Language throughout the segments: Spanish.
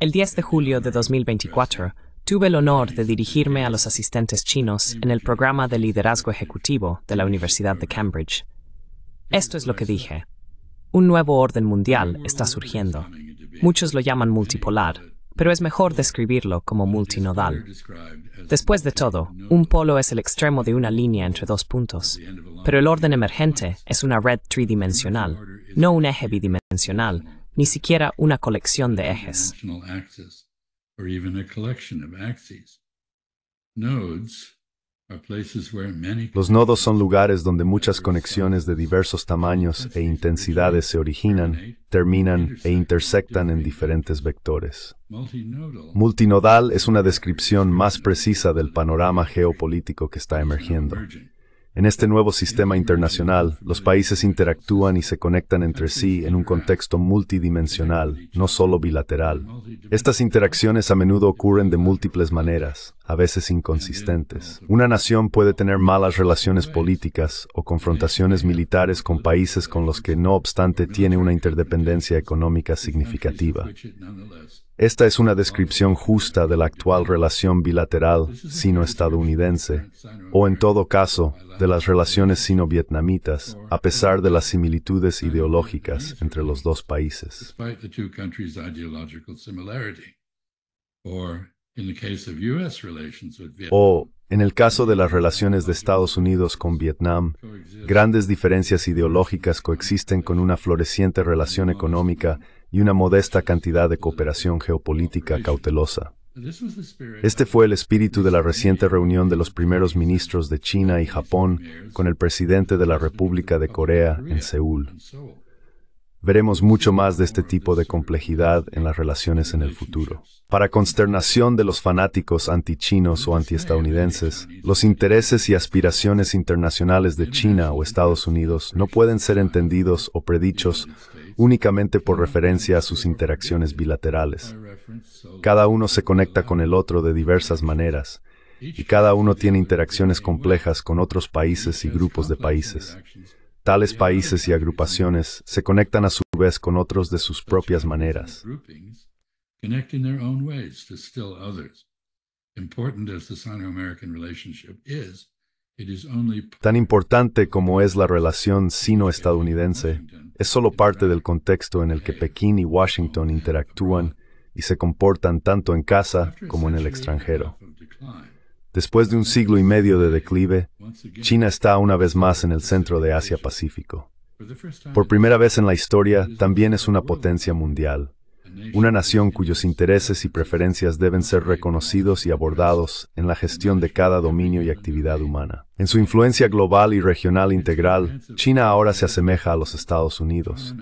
El 10 de julio de 2024, tuve el honor de dirigirme a los asistentes chinos en el programa de liderazgo ejecutivo de la Universidad de Cambridge. Esto es lo que dije. Un nuevo orden mundial está surgiendo. Muchos lo llaman multipolar, pero es mejor describirlo como multinodal. Después de todo, un polo es el extremo de una línea entre dos puntos, pero el orden emergente es una red tridimensional, no un eje bidimensional, ni siquiera una colección de ejes. Los nodos son lugares donde muchas conexiones de diversos tamaños e intensidades se originan, terminan e intersectan en diferentes vectores. Multinodal es una descripción más precisa del panorama geopolítico que está emergiendo. En este nuevo sistema internacional, los países interactúan y se conectan entre sí en un contexto multidimensional, no solo bilateral. Estas interacciones a menudo ocurren de múltiples maneras, a veces inconsistentes. Una nación puede tener malas relaciones políticas o confrontaciones militares con países con los que, no obstante, tiene una interdependencia económica significativa. Esta es una descripción justa de la actual relación bilateral sino-estadounidense, o en todo caso, de las relaciones sino-vietnamitas, a pesar de las similitudes ideológicas entre los dos países. O, en el caso de las relaciones de Estados Unidos con Vietnam, grandes diferencias ideológicas coexisten con una floreciente relación económica y una modesta cantidad de cooperación geopolítica cautelosa. Este fue el espíritu de la reciente reunión de los primeros ministros de China y Japón con el presidente de la República de Corea en Seúl. Veremos mucho más de este tipo de complejidad en las relaciones en el futuro. Para consternación de los fanáticos antichinos o antiestadounidenses, los intereses y aspiraciones internacionales de China o Estados Unidos no pueden ser entendidos o predichos únicamente por referencia a sus interacciones bilaterales. Cada uno se conecta con el otro de diversas maneras, y cada uno tiene interacciones complejas con otros países y grupos de países. Tales países y agrupaciones se conectan a su vez con otros de sus propias maneras. Tan importante como es la relación sino-estadounidense, es solo parte del contexto en el que Pekín y Washington interactúan y se comportan tanto en casa como en el extranjero. Después de un siglo y medio de declive, China está una vez más en el centro de Asia-Pacífico. Por primera vez en la historia, también es una potencia mundial, una nación cuyos intereses y preferencias deben ser reconocidos y abordados en la gestión de cada dominio y actividad humana. En su influencia global y regional integral, China ahora se asemeja a los Estados Unidos.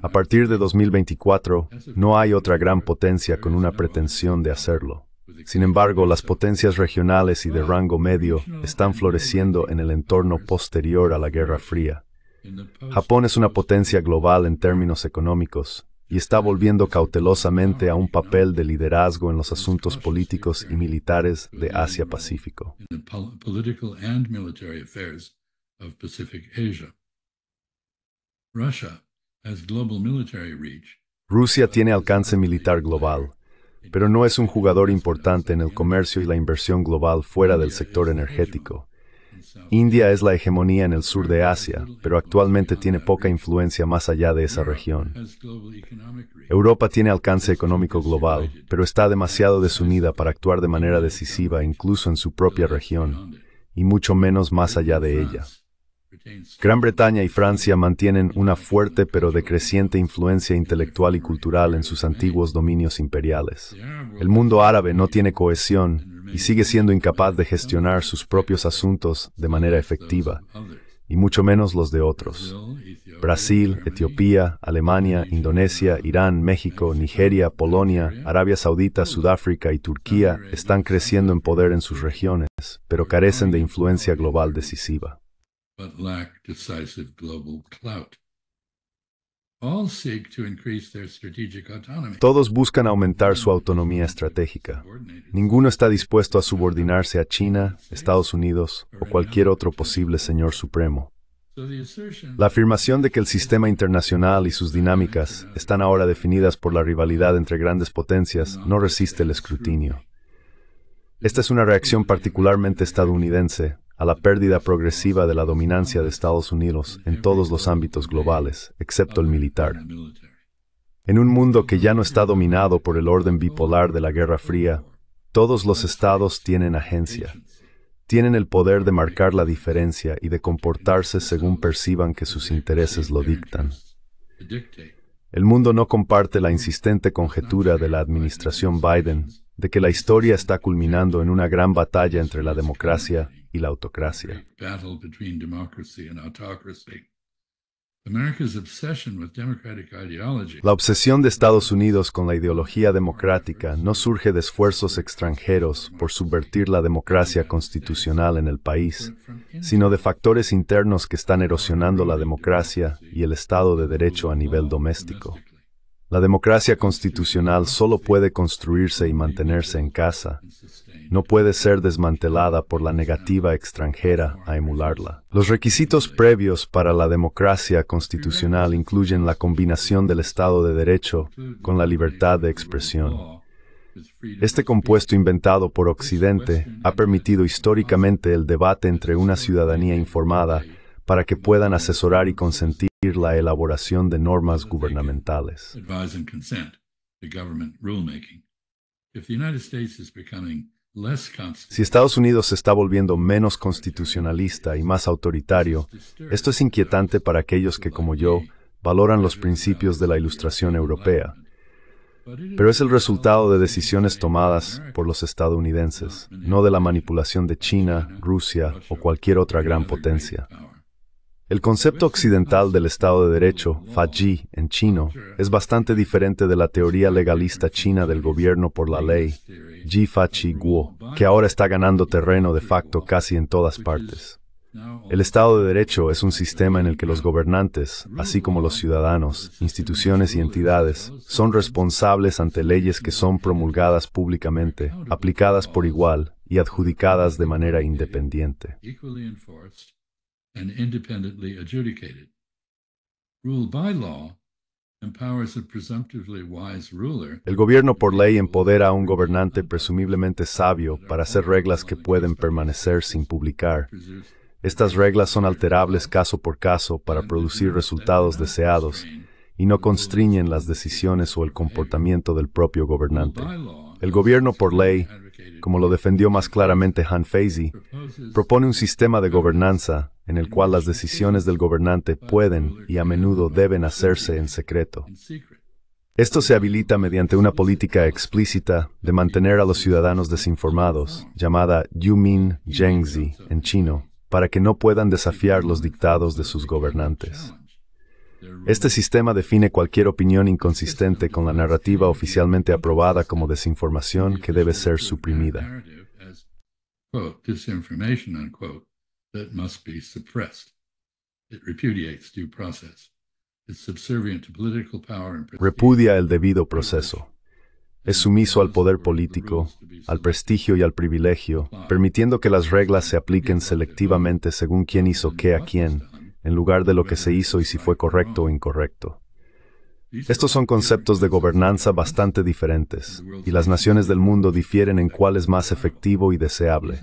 A partir de 2024, no hay otra gran potencia con una pretensión de hacerlo. Sin embargo, las potencias regionales y de rango medio están floreciendo en el entorno posterior a la Guerra Fría. Japón es una potencia global en términos económicos y está volviendo cautelosamente a un papel de liderazgo en los asuntos políticos y militares de Asia-Pacífico. Rusia tiene alcance militar global, pero no es un jugador importante en el comercio y la inversión global fuera del sector energético. India es la hegemonía en el sur de Asia, pero actualmente tiene poca influencia más allá de esa región. Europa tiene alcance económico global, pero está demasiado desunida para actuar de manera decisiva incluso en su propia región, y mucho menos más allá de ella. Gran Bretaña y Francia mantienen una fuerte pero decreciente influencia intelectual y cultural en sus antiguos dominios imperiales. El mundo árabe no tiene cohesión y sigue siendo incapaz de gestionar sus propios asuntos de manera efectiva, y mucho menos los de otros. Brasil, Etiopía, Alemania, Indonesia, Irán, México, Nigeria, Polonia, Arabia Saudita, Sudáfrica y Turquía están creciendo en poder en sus regiones, pero carecen de influencia global decisiva. Todos buscan aumentar su autonomía estratégica. Ninguno está dispuesto a subordinarse a China, Estados Unidos o cualquier otro posible señor supremo. La afirmación de que el sistema internacional y sus dinámicas están ahora definidas por la rivalidad entre grandes potencias no resiste el escrutinio. Esta es una reacción particularmente estadounidense a la pérdida progresiva de la dominancia de Estados Unidos en todos los ámbitos globales, excepto el militar. En un mundo que ya no está dominado por el orden bipolar de la Guerra Fría, todos los estados tienen agencia. Tienen el poder de marcar la diferencia y de comportarse según perciban que sus intereses lo dictan. El mundo no comparte la insistente conjetura de la administración Biden de que la historia está culminando en una gran batalla entre la democracia y la autocracia. La obsesión de Estados Unidos con la ideología democrática no surge de esfuerzos extranjeros por subvertir la democracia constitucional en el país, sino de factores internos que están erosionando la democracia y el Estado de Derecho a nivel doméstico. La democracia constitucional solo puede construirse y mantenerse en casa. No puede ser desmantelada por la negativa extranjera a emularla. Los requisitos previos para la democracia constitucional incluyen la combinación del Estado de Derecho con la libertad de expresión. Este compuesto inventado por Occidente ha permitido históricamente el debate entre una ciudadanía informada para que puedan asesorar y consentir la elaboración de normas gubernamentales. Si Estados Unidos se está volviendo menos constitucionalista y más autoritario, esto es inquietante para aquellos que, como yo, valoran los principios de la Ilustración europea. Pero es el resultado de decisiones tomadas por los estadounidenses, no de la manipulación de China, Rusia o cualquier otra gran potencia. El concepto occidental del Estado de Derecho, Faji en chino, es bastante diferente de la teoría legalista china del gobierno por la ley, Ji Fa Chi Guo, que ahora está ganando terreno de facto casi en todas partes. El Estado de Derecho es un sistema en el que los gobernantes, así como los ciudadanos, instituciones y entidades, son responsables ante leyes que son promulgadas públicamente, aplicadas por igual y adjudicadas de manera independiente. And independently adjudicated. Rule by law empowers a presumptively wise ruler. El gobierno por ley empodera a un gobernante presumiblemente sabio para hacer reglas que pueden permanecer sin publicar. Estas reglas son alterables caso por caso para producir resultados deseados y no constriñen las decisiones o el comportamiento del propio gobernante. El gobierno por ley, como lo defendió más claramente Han Feizi, propone un sistema de gobernanza en el cual las decisiones del gobernante pueden y a menudo deben hacerse en secreto. Esto se habilita mediante una política explícita de mantener a los ciudadanos desinformados, llamada Yumin Zhengzi en chino, para que no puedan desafiar los dictados de sus gobernantes. Este sistema define cualquier opinión inconsistente con la narrativa oficialmente aprobada como desinformación que debe ser suprimida. Repudia el debido proceso. Es sumiso al poder político, al prestigio y al privilegio, permitiendo que las reglas se apliquen selectivamente según quién hizo qué a quién, en lugar de lo que se hizo y si fue correcto o incorrecto. Estos son conceptos de gobernanza bastante diferentes, y las naciones del mundo difieren en cuál es más efectivo y deseable.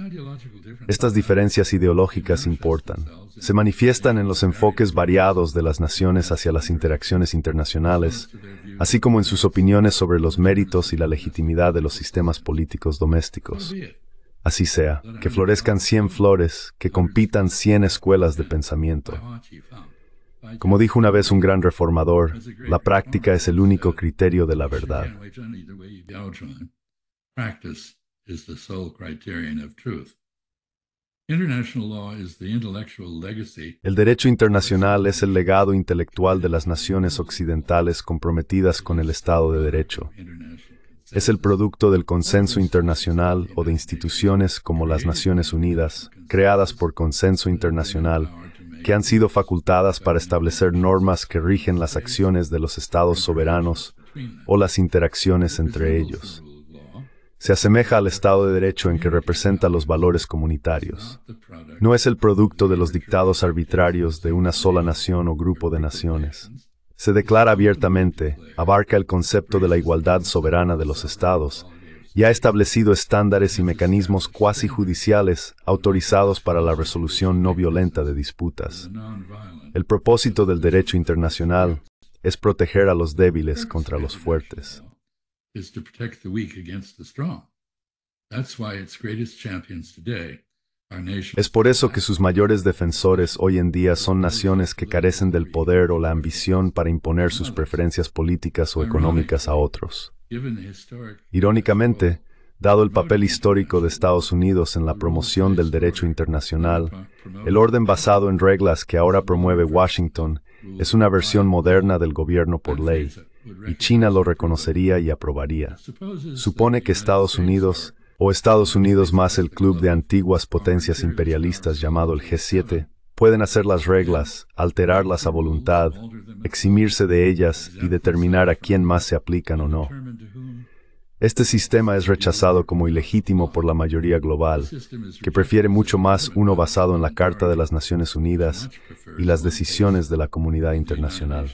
Estas diferencias ideológicas importan. Se manifiestan en los enfoques variados de las naciones hacia las interacciones internacionales, así como en sus opiniones sobre los méritos y la legitimidad de los sistemas políticos domésticos. Así sea, que florezcan 100 flores, que compitan 100 escuelas de pensamiento. Como dijo una vez un gran reformador, la práctica es el único criterio de la verdad. El derecho internacional es el legado intelectual de las naciones occidentales comprometidas con el Estado de Derecho. Es el producto del consenso internacional o de instituciones como las Naciones Unidas, creadas por consenso internacional, que han sido facultadas para establecer normas que rigen las acciones de los estados soberanos o las interacciones entre ellos. Se asemeja al Estado de Derecho en que representa los valores comunitarios. No es el producto de los dictados arbitrarios de una sola nación o grupo de naciones. Se declara abiertamente, abarca el concepto de la igualdad soberana de los Estados y ha establecido estándares y mecanismos cuasi judiciales autorizados para la resolución no violenta de disputas. El propósito del derecho internacional es proteger a los débiles contra los fuertes. Es por eso que sus mayores defensores hoy en día son naciones que carecen del poder o la ambición para imponer sus preferencias políticas o económicas a otros. Irónicamente, dado el papel histórico de Estados Unidos en la promoción del derecho internacional, el orden basado en reglas que ahora promueve Washington es una versión moderna del gobierno por ley, y China lo reconocería y aprobaría. Supone que Estados Unidos, o Estados Unidos más el club de antiguas potencias imperialistas llamado el G7, pueden hacer las reglas, alterarlas a voluntad, eximirse de ellas y determinar a quién más se aplican o no. Este sistema es rechazado como ilegítimo por la mayoría global, que prefiere mucho más uno basado en la Carta de las Naciones Unidas y las decisiones de la comunidad internacional.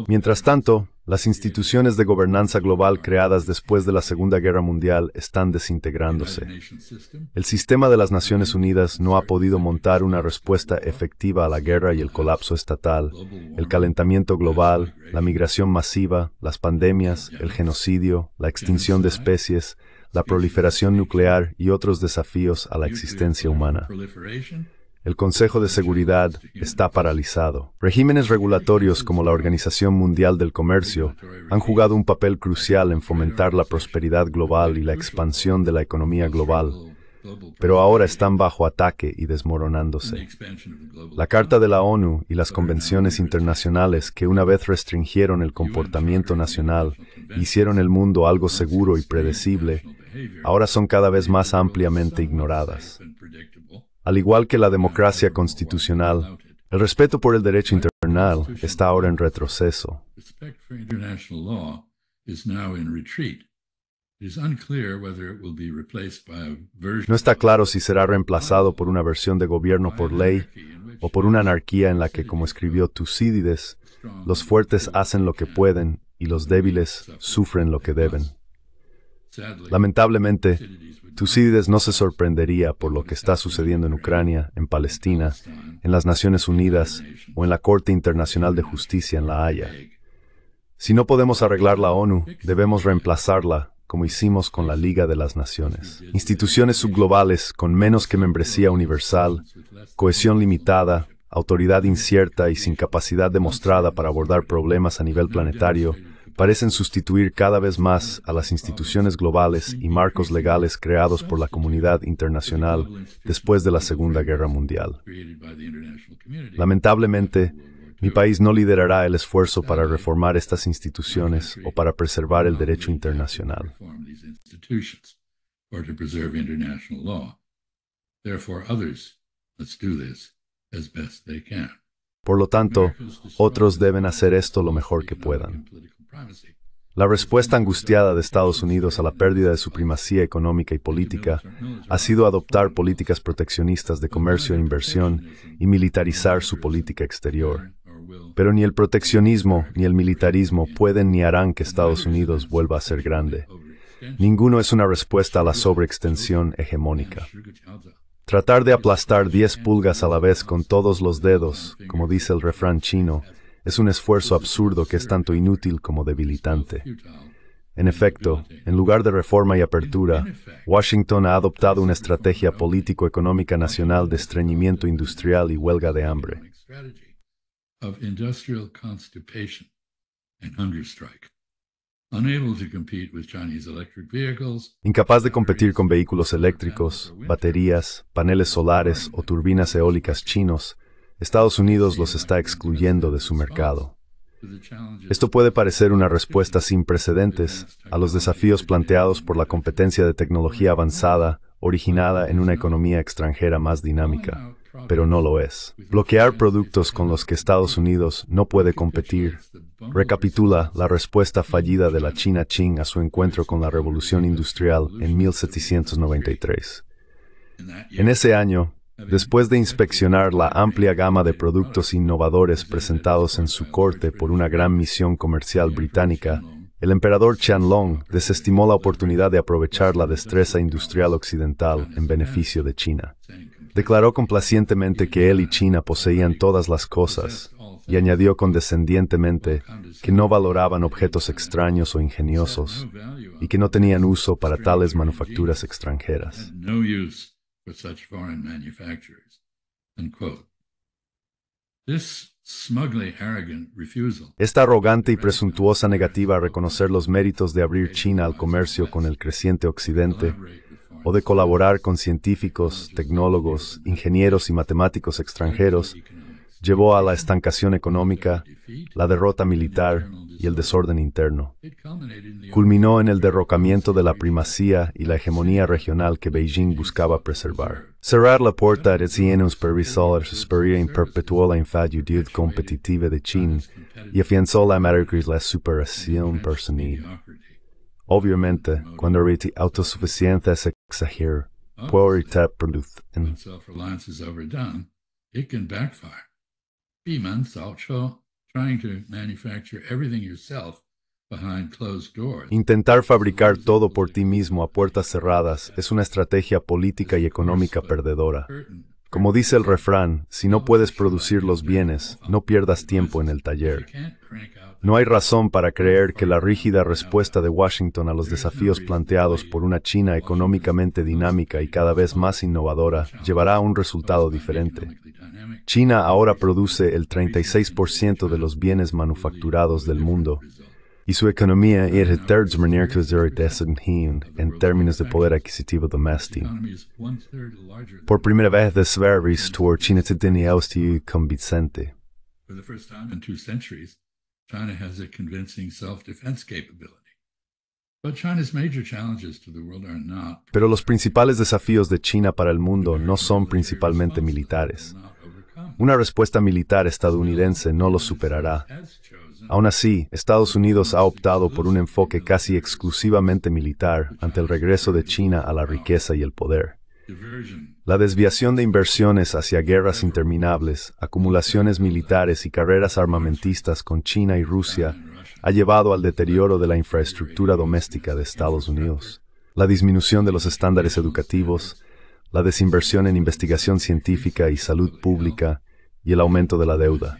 Mientras tanto, las instituciones de gobernanza global creadas después de la Segunda Guerra Mundial están desintegrándose. El sistema de las Naciones Unidas no ha podido montar una respuesta efectiva a la guerra y el colapso estatal, el calentamiento global, la migración masiva, las pandemias, el genocidio, la extinción de especies, la proliferación nuclear y otros desafíos a la existencia humana. El Consejo de Seguridad está paralizado. Regímenes regulatorios como la Organización Mundial del Comercio han jugado un papel crucial en fomentar la prosperidad global y la expansión de la economía global, pero ahora están bajo ataque y desmoronándose. La Carta de la ONU y las convenciones internacionales que una vez restringieron el comportamiento nacional e hicieron el mundo algo seguro y predecible, ahora son cada vez más ampliamente ignoradas. Al igual que la democracia constitucional, el respeto por el derecho internacional está ahora en retroceso. No está claro si será reemplazado por una versión de gobierno por ley o por una anarquía en la que, como escribió Tucídides, los fuertes hacen lo que pueden y los débiles sufren lo que deben. Lamentablemente, Tucídides no se sorprendería por lo que está sucediendo en Ucrania, en Palestina, en las Naciones Unidas o en la Corte Internacional de Justicia en La Haya. Si no podemos arreglar la ONU, debemos reemplazarla, como hicimos con la Liga de las Naciones. Instituciones subglobales con menos que membresía universal, cohesión limitada, autoridad incierta y sin capacidad demostrada para abordar problemas a nivel planetario, parecen sustituir cada vez más a las instituciones globales y marcos legales creados por la comunidad internacional después de la Segunda Guerra Mundial. Lamentablemente, mi país no liderará el esfuerzo para reformar estas instituciones o para preservar el derecho internacional. Por lo tanto, otros deben hacer esto lo mejor que puedan. La respuesta angustiada de Estados Unidos a la pérdida de su primacía económica y política ha sido adoptar políticas proteccionistas de comercio e inversión y militarizar su política exterior. Pero ni el proteccionismo ni el militarismo pueden ni harán que Estados Unidos vuelva a ser grande. Ninguno es una respuesta a la sobreextensión hegemónica. Tratar de aplastar 10 pulgas a la vez con todos los dedos, como dice el refrán chino, es un esfuerzo absurdo que es tanto inútil como debilitante. En efecto, en lugar de reforma y apertura, Washington ha adoptado una estrategia político-económica nacional de estreñimiento industrial y huelga de hambre. Incapaz de competir con vehículos eléctricos, baterías, paneles solares o turbinas eólicas chinos, Estados Unidos los está excluyendo de su mercado. Esto puede parecer una respuesta sin precedentes a los desafíos planteados por la competencia de tecnología avanzada originada en una economía extranjera más dinámica. pero no lo es. Bloquear productos con los que Estados Unidos no puede competir recapitula la respuesta fallida de la China Qing a su encuentro con la Revolución Industrial en 1793. En ese año, después de inspeccionar la amplia gama de productos innovadores presentados en su corte por una gran misión comercial británica, el emperador Qianlong desestimó la oportunidad de aprovechar la destreza industrial occidental en beneficio de China. Declaró complacientemente que él y China poseían todas las cosas, y añadió condescendientemente que no valoraban objetos extraños o ingeniosos, y que no tenían uso para tales manufacturas extranjeras. Esta arrogante y presuntuosa negativa a reconocer los méritos de abrir China al comercio con el creciente Occidente, o de colaborar con científicos, tecnólogos, ingenieros y matemáticos extranjeros, llevó a la estancación económica, la derrota militar y el desorden interno. Culminó en el derrocamiento de la primacía y la hegemonía regional que Beijing buscaba preservar. Cerrar la puerta recién per risolver superior perpetuó la infalibilidad competitiva de China y afianzó la superación personal. Obviamente, cuando la autosuficiencia se exagera, puede producir. Intentar fabricar todo por ti mismo a puertas cerradas es una estrategia política y económica perdedora. Como dice el refrán, si no puedes producir los bienes, no pierdas tiempo en el taller. No hay razón para creer que la rígida respuesta de Washington a los desafíos planteados por una China económicamente dinámica y cada vez más innovadora llevará a un resultado diferente. China ahora produce el 36% de los bienes manufacturados del mundo, y su economía es el tercer en términos de poder adquisitivo doméstico. Por primera vez desde China tenía convincente. China has a convincing self-defense capability. But China's major challenges to the world are not. Pero los principales desafíos de China para el mundo no son principalmente militares. Una respuesta militar estadounidense no los superará. Aún así, Estados Unidos ha optado por un enfoque casi exclusivamente militar ante el regreso de China a la riqueza y el poder. La desviación de inversiones hacia guerras interminables, acumulaciones militares y carreras armamentistas con China y Rusia ha llevado al deterioro de la infraestructura doméstica de Estados Unidos, la disminución de los estándares educativos, la desinversión en investigación científica y salud pública y el aumento de la deuda.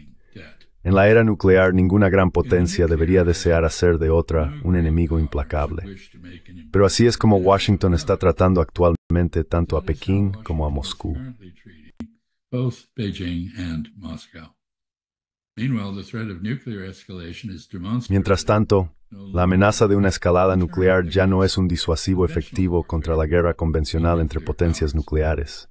En la era nuclear, ninguna gran potencia debería desear hacer de otra un enemigo implacable. Pero así es como Washington está tratando actualmente tanto a Pekín como a Moscú. Mientras tanto, la amenaza de una escalada nuclear ya no es un disuasivo efectivo contra la guerra convencional entre potencias nucleares.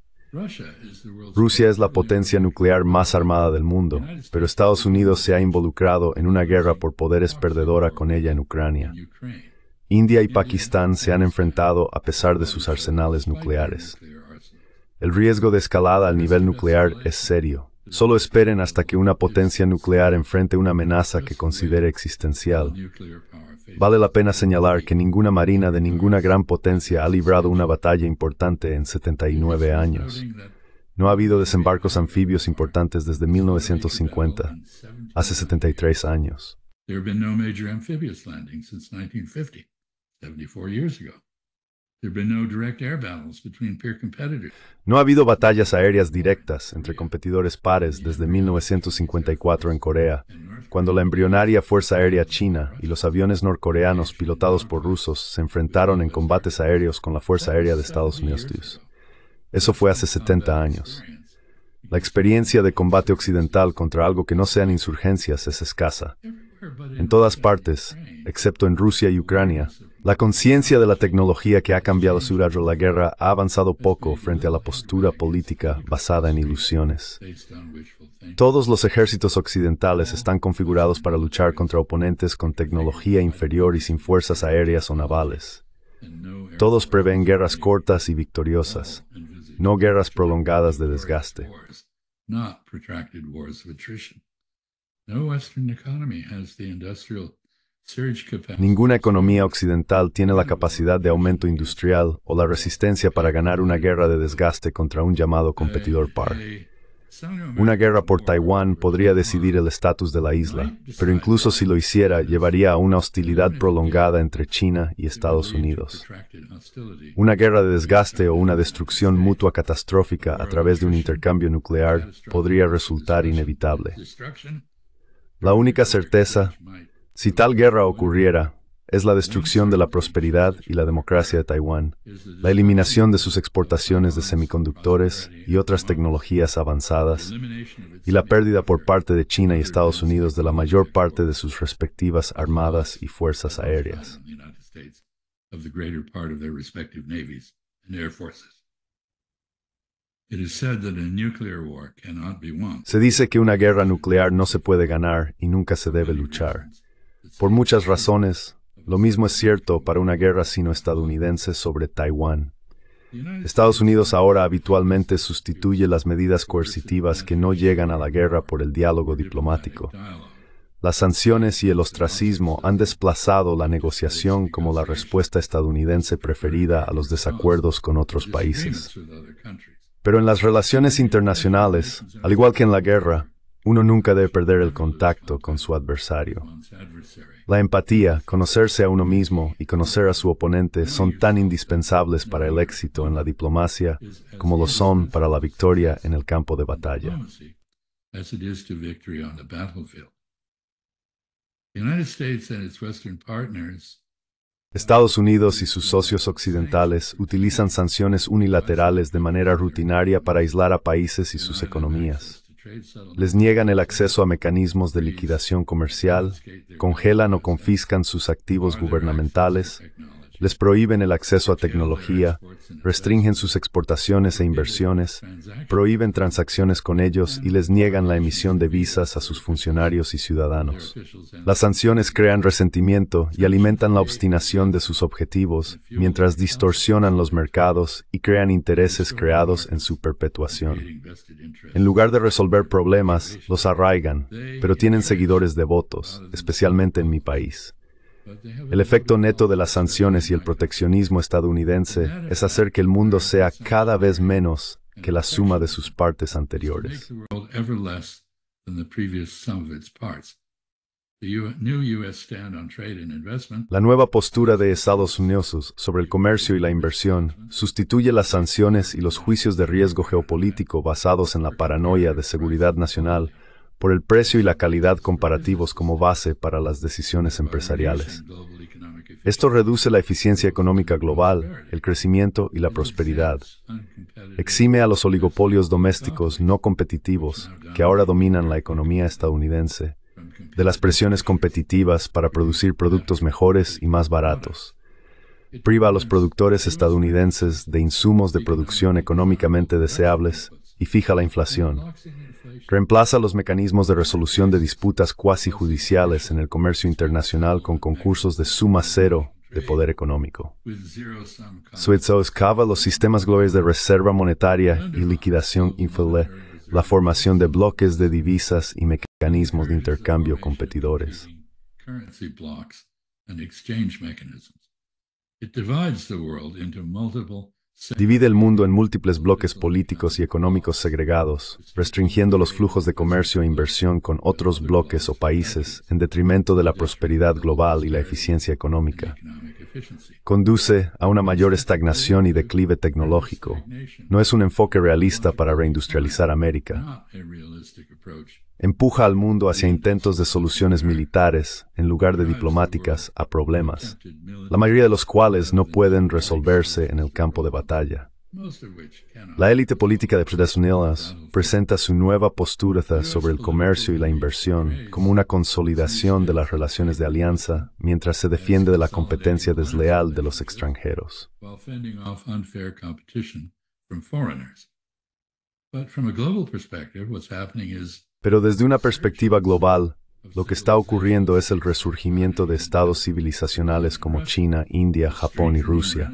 Rusia es la potencia nuclear más armada del mundo, pero Estados Unidos se ha involucrado en una guerra por poderes perdedora con ella en Ucrania. India y Pakistán se han enfrentado a pesar de sus arsenales nucleares. El riesgo de escalada al nivel nuclear es serio. Solo esperen hasta que una potencia nuclear enfrente una amenaza que considere existencial. Vale la pena señalar que ninguna marina de ninguna gran potencia ha librado una batalla importante en 79 años. No ha habido desembarcos anfibios importantes desde 1950, hace 73 años. No ha habido batallas aéreas directas entre competidores pares desde 1954 en Corea, cuando la embrionaria Fuerza Aérea China y los aviones norcoreanos pilotados por rusos se enfrentaron en combates aéreos con la Fuerza Aérea de Estados Unidos. Eso fue hace 70 años. La experiencia de combate occidental contra algo que no sean insurgencias es escasa. En todas partes, excepto en Rusia y Ucrania, la conciencia de la tecnología que ha cambiado durante la guerra ha avanzado poco frente a la postura política basada en ilusiones. Todos los ejércitos occidentales están configurados para luchar contra oponentes con tecnología inferior y sin fuerzas aéreas o navales. Todos prevén guerras cortas y victoriosas. no guerras prolongadas de desgaste. Not protracted wars of attrition. No Western economy has the industrial surge capacity. Ninguna economía occidental tiene la capacidad de aumento industrial o la resistencia para ganar una guerra de desgaste contra un llamado competidor par. Una guerra por Taiwán podría decidir el estatus de la isla, pero incluso si lo hiciera, llevaría a una hostilidad prolongada entre China y Estados Unidos. Una guerra de desgaste o una destrucción mutua catastrófica a través de un intercambio nuclear podría resultar inevitable. La única certeza, si tal guerra ocurriera, es la destrucción de la prosperidad y la democracia de Taiwán, la eliminación de sus exportaciones de semiconductores y otras tecnologías avanzadas, y la pérdida por parte de China y Estados Unidos de la mayor parte de sus respectivas armadas y fuerzas aéreas. Se dice que una guerra nuclear no se puede ganar y nunca se debe luchar. Por muchas razones, lo mismo es cierto para una guerra sino-estadounidense sobre Taiwán. Estados Unidos ahora habitualmente sustituye las medidas coercitivas que no llegan a la guerra por el diálogo diplomático. Las sanciones y el ostracismo han desplazado la negociación como la respuesta estadounidense preferida a los desacuerdos con otros países. Pero en las relaciones internacionales, al igual que en la guerra, uno nunca debe perder el contacto con su adversario. La empatía, conocerse a uno mismo y conocer a su oponente son tan indispensables para el éxito en la diplomacia como lo son para la victoria en el campo de batalla. Estados Unidos y sus socios occidentales utilizan sanciones unilaterales de manera rutinaria para aislar a países y sus economías. Les niegan el acceso a mecanismos de liquidación comercial, congelan o confiscan sus activos gubernamentales, les prohíben el acceso a tecnología, restringen sus exportaciones e inversiones, prohíben transacciones con ellos y les niegan la emisión de visas a sus funcionarios y ciudadanos. Las sanciones crean resentimiento y alimentan la obstinación de sus objetivos, mientras distorsionan los mercados y crean intereses creados en su perpetuación. En lugar de resolver problemas, los arraigan, pero tienen seguidores devotos, especialmente en mi país. El efecto neto de las sanciones y el proteccionismo estadounidense es hacer que el mundo sea cada vez menos que la suma de sus partes anteriores. La nueva postura de Estados Unidos sobre el comercio y la inversión sustituye las sanciones y los juicios de riesgo geopolítico basados en la paranoia de seguridad nacional por el precio y la calidad comparativos como base para las decisiones empresariales. Esto reduce la eficiencia económica global, el crecimiento y la prosperidad. Exime a los oligopolios domésticos no competitivos, que ahora dominan la economía estadounidense, de las presiones competitivas para producir productos mejores y más baratos. Priva a los productores estadounidenses de insumos de producción económicamente deseables y fija la inflación. Reemplaza los mecanismos de resolución de disputas cuasi judiciales en el comercio internacional con concursos de suma cero de poder económico. Socava los sistemas globales de reserva monetaria y liquidación infle, la formación de bloques de divisas y mecanismos de intercambio competidores. Divide el mundo en múltiples bloques políticos y económicos segregados, restringiendo los flujos de comercio e inversión con otros bloques o países en detrimento de la prosperidad global y la eficiencia económica. Conduce a una mayor estagnación y declive tecnológico. No es un enfoque realista para reindustrializar América. Empuja al mundo hacia intentos de soluciones militares, en lugar de diplomáticas, a problemas, la mayoría de los cuales no pueden resolverse en el campo de batalla. La élite política de Estados Unidos presenta su nueva postura sobre el comercio y la inversión como una consolidación de las relaciones de alianza, mientras se defiende de la competencia desleal de los extranjeros. Pero desde una perspectiva global, lo que está ocurriendo es el resurgimiento de estados civilizacionales como China, India, Japón y Rusia.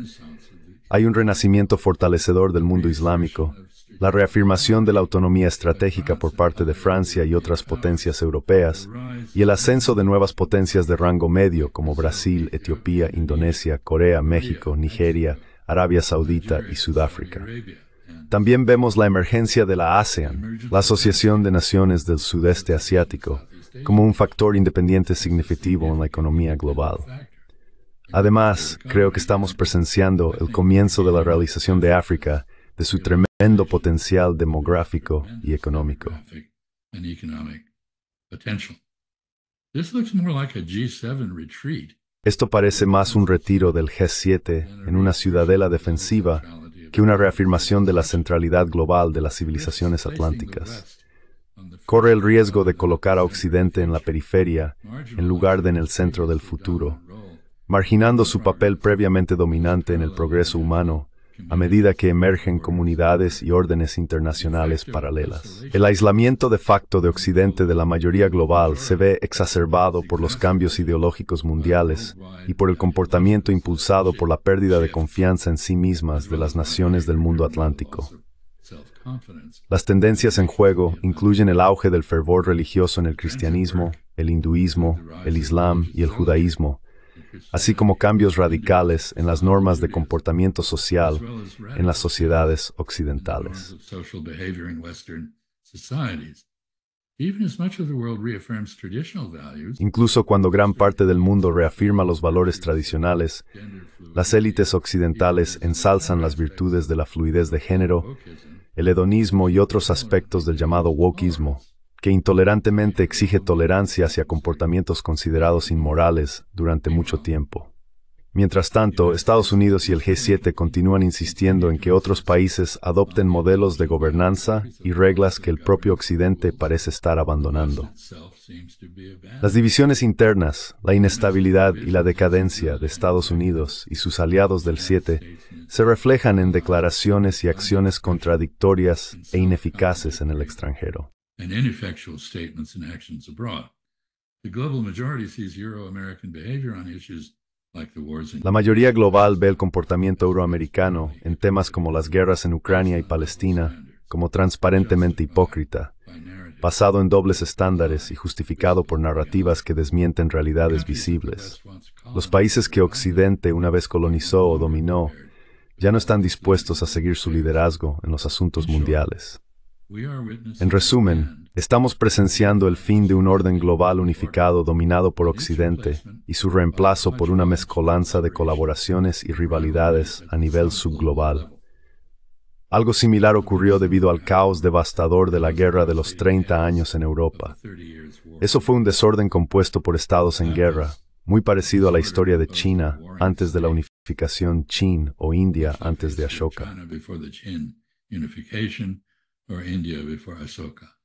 Hay un renacimiento fortalecedor del mundo islámico, la reafirmación de la autonomía estratégica por parte de Francia y otras potencias europeas, y el ascenso de nuevas potencias de rango medio como Brasil, Etiopía, Indonesia, Corea, México, Nigeria, Arabia Saudita y Sudáfrica. También vemos la emergencia de la ASEAN, la Asociación de Naciones del Sudeste Asiático, como un factor independiente significativo en la economía global. Además, creo que estamos presenciando el comienzo de la realización de África de su tremendo potencial demográfico y económico. Esto parece más un retiro del G7 en una ciudadela defensiva que una reafirmación de la centralidad global de las civilizaciones atlánticas. Corre el riesgo de colocar a Occidente en la periferia en lugar de en el centro del futuro, marginando su papel previamente dominante en el progreso humano a medida que emergen comunidades y órdenes internacionales paralelas. El aislamiento de facto de Occidente de la mayoría global se ve exacerbado por los cambios ideológicos mundiales y por el comportamiento impulsado por la pérdida de confianza en sí mismas de las naciones del mundo atlántico. Las tendencias en juego incluyen el auge del fervor religioso en el cristianismo, el hinduismo, el islam y el judaísmo, así como cambios radicales en las normas de comportamiento social en las sociedades occidentales. Incluso cuando gran parte del mundo reafirma los valores tradicionales, las élites occidentales ensalzan las virtudes de la fluidez de género, el hedonismo y otros aspectos del llamado wokeismo, que intolerantemente exige tolerancia hacia comportamientos considerados inmorales durante mucho tiempo. Mientras tanto, Estados Unidos y el G7 continúan insistiendo en que otros países adopten modelos de gobernanza y reglas que el propio Occidente parece estar abandonando. Las divisiones internas, la inestabilidad y la decadencia de Estados Unidos y sus aliados del 7 se reflejan en declaraciones y acciones contradictorias e ineficaces en el extranjero. And ineffectual statements and actions abroad. The global majority sees Euro-American behavior on issues like the wars in... La mayoría global ve el comportamiento euroamericano en temas como las guerras en Ucrania y Palestina como transparentemente hipócrita, basado en dobles estándares y justificado por narrativas que desmienten realidades visibles. Los países que Occidente una vez colonizó o dominó ya no están dispuestos a seguir su liderazgo en los asuntos mundiales. En resumen, estamos presenciando el fin de un orden global unificado dominado por Occidente y su reemplazo por una mezcolanza de colaboraciones y rivalidades a nivel subglobal. Algo similar ocurrió debido al caos devastador de la Guerra de los 30 años en Europa. Eso fue un desorden compuesto por estados en guerra, muy parecido a la historia de China antes de la unificación Qin o India antes de Ashoka. Or India before Ashoka.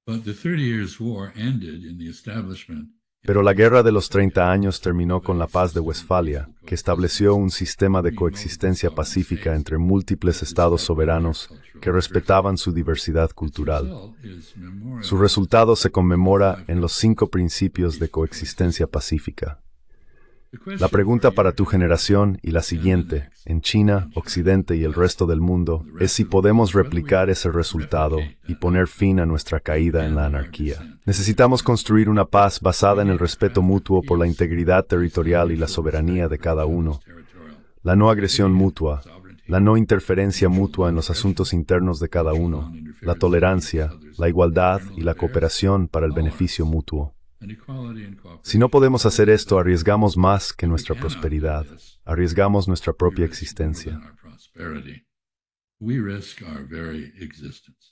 But the 30 Years' War ended in the establishment. Pero la Guerra de los 30 años terminó con la Paz de Westfalia, que estableció un sistema de coexistencia pacífica entre múltiples estados soberanos que respetaban su diversidad cultural. Su resultado se conmemora en los 5 principios de coexistencia pacífica. La pregunta para tu generación y la siguiente, en China, Occidente y el resto del mundo, es si podemos replicar ese resultado y poner fin a nuestra caída en la anarquía. Necesitamos construir una paz basada en el respeto mutuo por la integridad territorial y la soberanía de cada uno, la no agresión mutua, la no interferencia mutua en los asuntos internos de cada uno, la tolerancia, la igualdad y la cooperación para el beneficio mutuo. Si no podemos hacer esto, arriesgamos más que nuestra prosperidad, arriesgamos nuestra propia existencia. We risk our very existence.